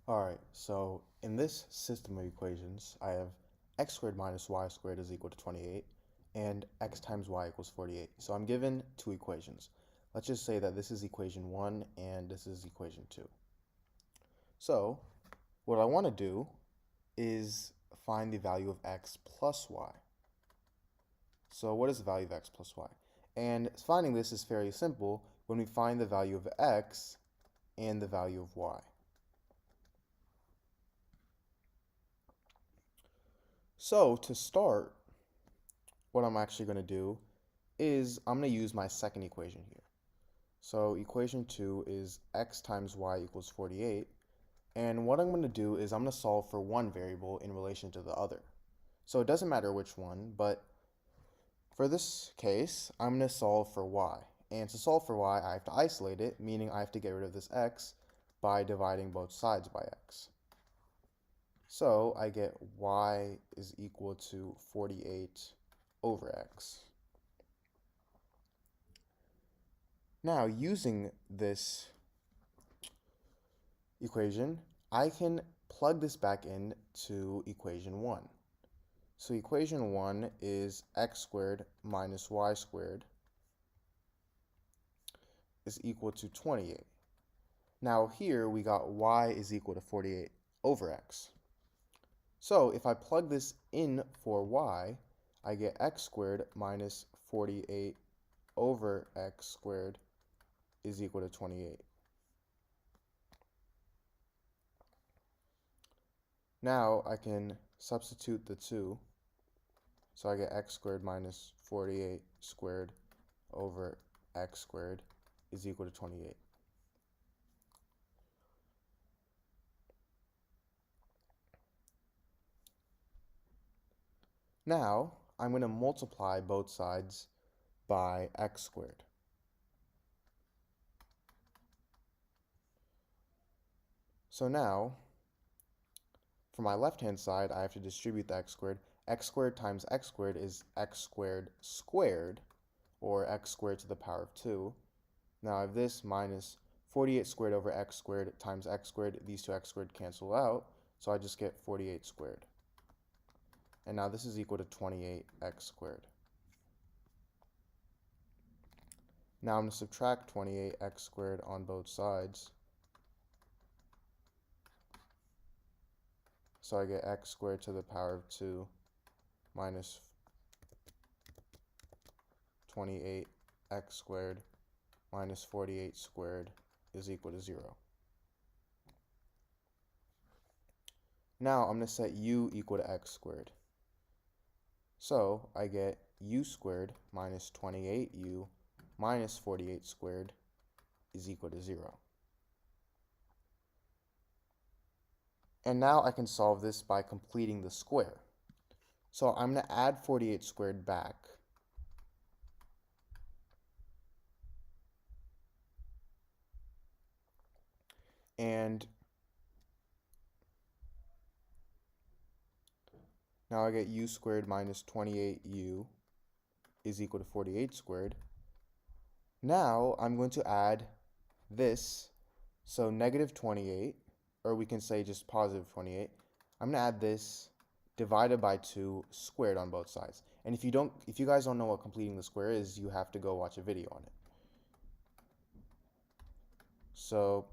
Alright, so in this system of equations, I have x squared minus y squared is equal to 28, and x times y equals 48. So I'm given two equations. Let's just say that this is equation 1 and this is equation 2. So what I want to do is find the value of x plus y. So what is the value of x plus y? And finding this is fairly simple when we find the value of x and the value of y. So to start, what I'm actually going to do is I'm going to use my second equation here. So equation 2 is x times y equals 48. And what I'm going to do is I'm going to solve for one variable in relation to the other. So it doesn't matter which one, but for this case, I'm going to solve for y. And to solve for y, I have to isolate it, meaning I have to get rid of this x by dividing both sides by x. So I get y is equal to 48 over x. Now, using this equation, I can plug this back into equation 1. So equation 1 is x squared minus y squared is equal to 28. Now here we got y is equal to 48 over x. So if I plug this in for y, I get x squared minus 48 over x squared is equal to 28. Now I can substitute the two, so I get x squared minus 48 squared over x squared is equal to 28. Now I'm going to multiply both sides by x squared. So now, for my left-hand side, I have to distribute the x squared. X squared times x squared is x squared squared, or x squared to the power of 2. Now I have this minus 48 squared over x squared times x squared. These two x squared cancel out, so I just get 48 squared. And now this is equal to 28x squared. Now I'm going to subtract 28x squared on both sides. So I get x squared to the power of 2 minus 28x squared minus 48 squared is equal to 0. Now I'm going to set u equal to x squared. So I get u squared minus 28u minus 48 squared is equal to 0. And now I can solve this by completing the square. So I'm going to add 48 squared back. And now I get u squared minus 28u is equal to 48 squared. Now I'm going to add this, so negative 28, or we can say just positive 28. I'm going to add this divided by 2 squared on both sides. And if you guys don't know what completing the square is, you have to go watch a video on it. So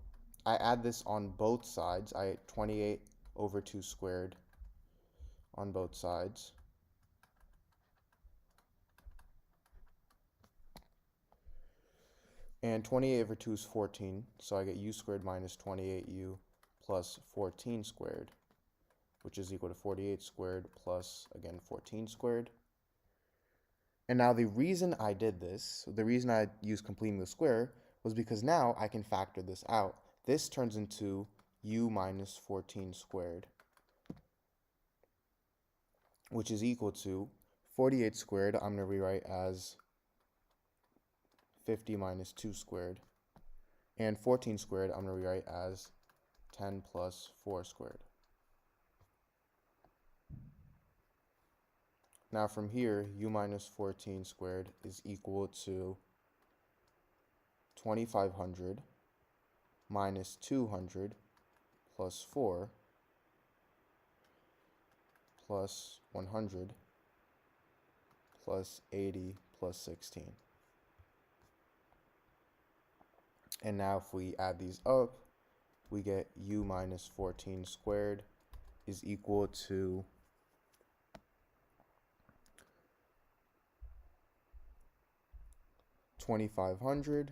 I add this on both sides. I add 28 over 2 squared on both sides. And 28 over 2 is 14, so I get u squared minus 28u plus 14 squared, which is equal to 48 squared plus, again, 14 squared. And now the reason I did this, the reason I used completing the square, was because now I can factor this out. This turns into u minus 14 squared, which is equal to 48 squared, I'm going to rewrite as 50 minus 2 squared, and 14 squared I'm going to rewrite as 10 plus 4 squared. Now from here, u minus 14 squared is equal to 2500 minus 200 plus 4 plus 100 plus 80 plus 16. And now if we add these up, we get u minus 14 squared is equal to 2500.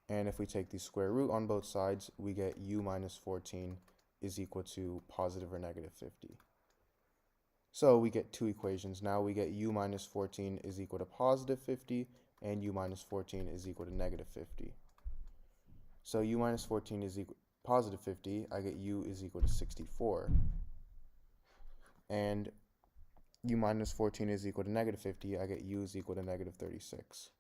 And if we take the square root on both sides, we get u minus 14 is equal to positive or negative 50. So we get two equations. Now we get u minus 14 is equal to positive 50 and u minus 14 is equal to negative 50. So u minus 14 is equal positive 50, I get u is equal to 64. And u minus 14 is equal to negative 50, I get u is equal to negative 36.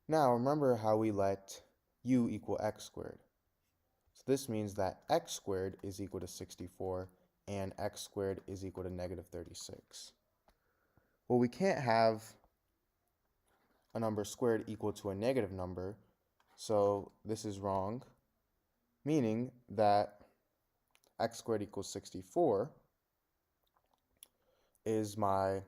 Now remember how we let u equal x squared. So this means that x squared is equal to 64 and x squared is equal to negative 36. Well, we can't have a number squared equal to a negative number, so this is wrong, meaning that x squared equals 64 is my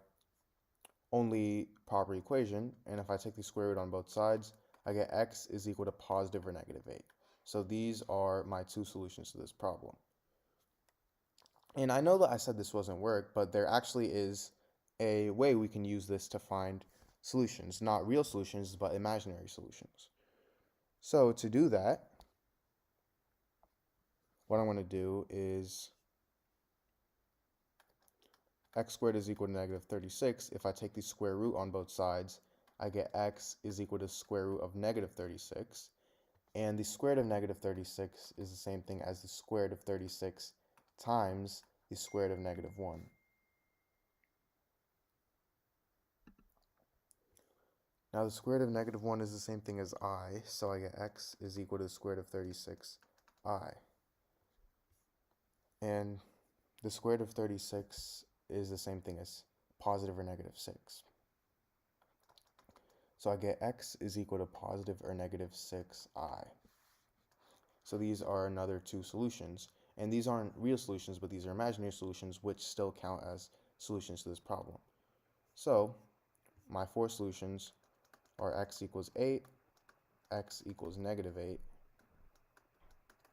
only proper equation, and if I take the square root on both sides, I get x is equal to positive or negative 8. So these are my two solutions to this problem. And I know that I said this wasn't work, but there actually is a way we can use this to find solutions, not real solutions, but imaginary solutions. So to do that, what I'm going to do is x squared is equal to negative 36. If I take the square root on both sides, I get x is equal to square root of negative 36. And the square root of negative 36 is the same thing as the square root of 36 times the square root of negative 1. Now the square root of negative 1 is the same thing as I, so I get x is equal to the square root of 36i. And the square root of 36 is the same thing as positive or negative 6. So I get x is equal to positive or negative 6i. So these are another two solutions. And these aren't real solutions, but these are imaginary solutions, which still count as solutions to this problem. So my four solutions are x equals 8, x equals negative 8,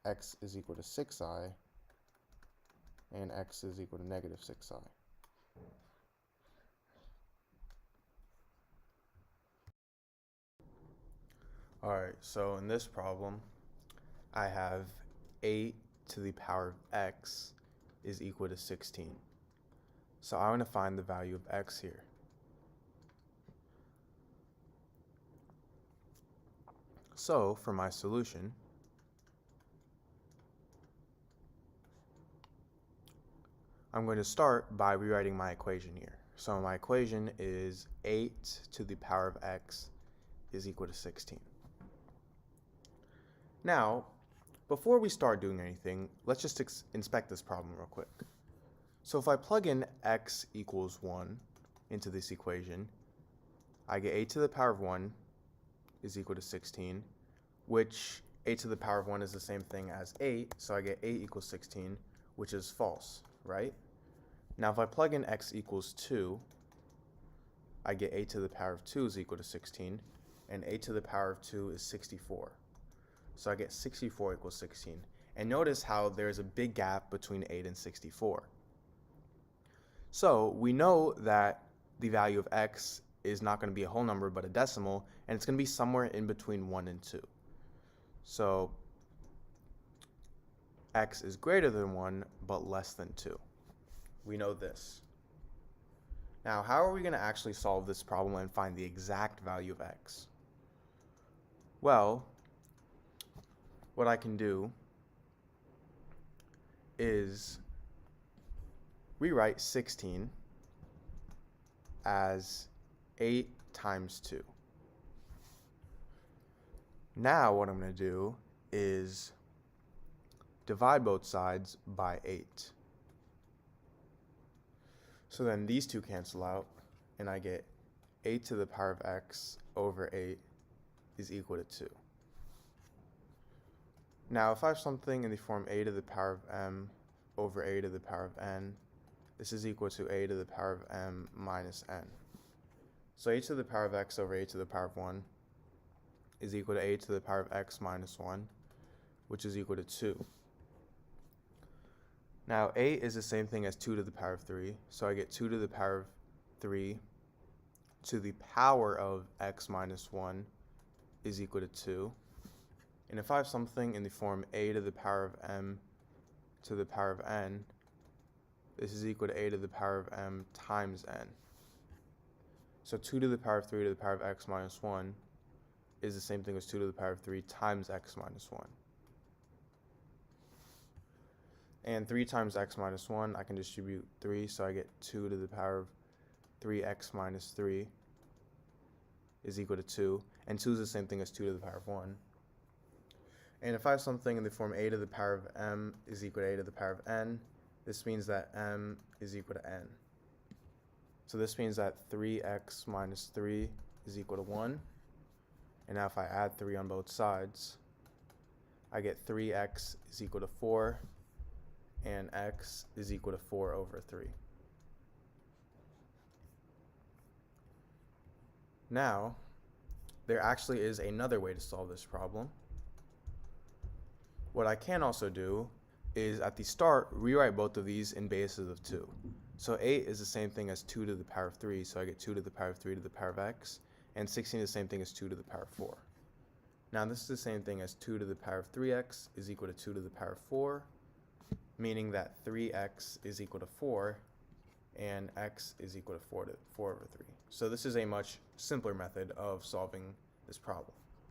x is equal to 6i, and x is equal to negative 6i. Alright, so in this problem, I have 8 to the power of x is equal to 16. So I want to find the value of x here. So for my solution, I'm going to start by rewriting my equation here. So my equation is 8 to the power of x is equal to 16. Now, before we start doing anything, let's just inspect this problem real quick. So if I plug in x equals 1 into this equation, I get 8 to the power of 1 is equal to 16, which 8 to the power of 1 is the same thing as 8, so I get 8 equals 16, which is false, right? Now if I plug in x equals 2, I get 8 to the power of 2 is equal to 16, and 8 to the power of 2 is 64. So I get 64 equals 16. And notice how there's a big gap between 8 and 64. So we know that the value of x is not going to be a whole number but a decimal, and it's going to be somewhere in between 1 and 2. So x is greater than 1 but less than 2. We know this. Now, how are we going to actually solve this problem and find the exact value of x? Well, what I can do is rewrite 16 as 8 times 2. Now what I'm going to do is divide both sides by 8. So then these two cancel out, and I get 8 to the power of x over 8 is equal to 2. Now, if I have something in the form a to the power of m over a to the power of n, this is equal to a to the power of m minus n. So a to the power of x over a to the power of 1 is equal to a to the power of x minus 1, which is equal to 2. Now, a is the same thing as 2 to the power of 3, so I get 2 to the power of 3 to the power of x minus 1 is equal to 2. And if I have something in the form a to the power of m to the power of n, this is equal to a to the power of m times n. So 2 to the power of 3 to the power of x minus 1 is the same thing as 2 to the power of 3 times x minus 1. And 3 times x minus 1, I can distribute 3, so I get 2 to the power of 3x minus 3 is equal to 2. And 2 is the same thing as 2 to the power of 1. And if I have something in the form a to the power of m is equal to a to the power of n, this means that m is equal to n. So this means that 3x minus 3 is equal to 1. And now if I add 3 on both sides, I get 3x is equal to 4, and x is equal to 4 over 3. Now, there actually is another way to solve this problem. What I can also do is at the start rewrite both of these in bases of 2. So 8 is the same thing as 2 to the power of 3, so I get 2 to the power of 3 to the power of x, and 16 is the same thing as 2 to the power of 4. Now this is the same thing as 2 to the power of 3x is equal to 2 to the power of 4, meaning that 3x is equal to 4, and x is equal to 4 over 3. So this is a much simpler method of solving this problem.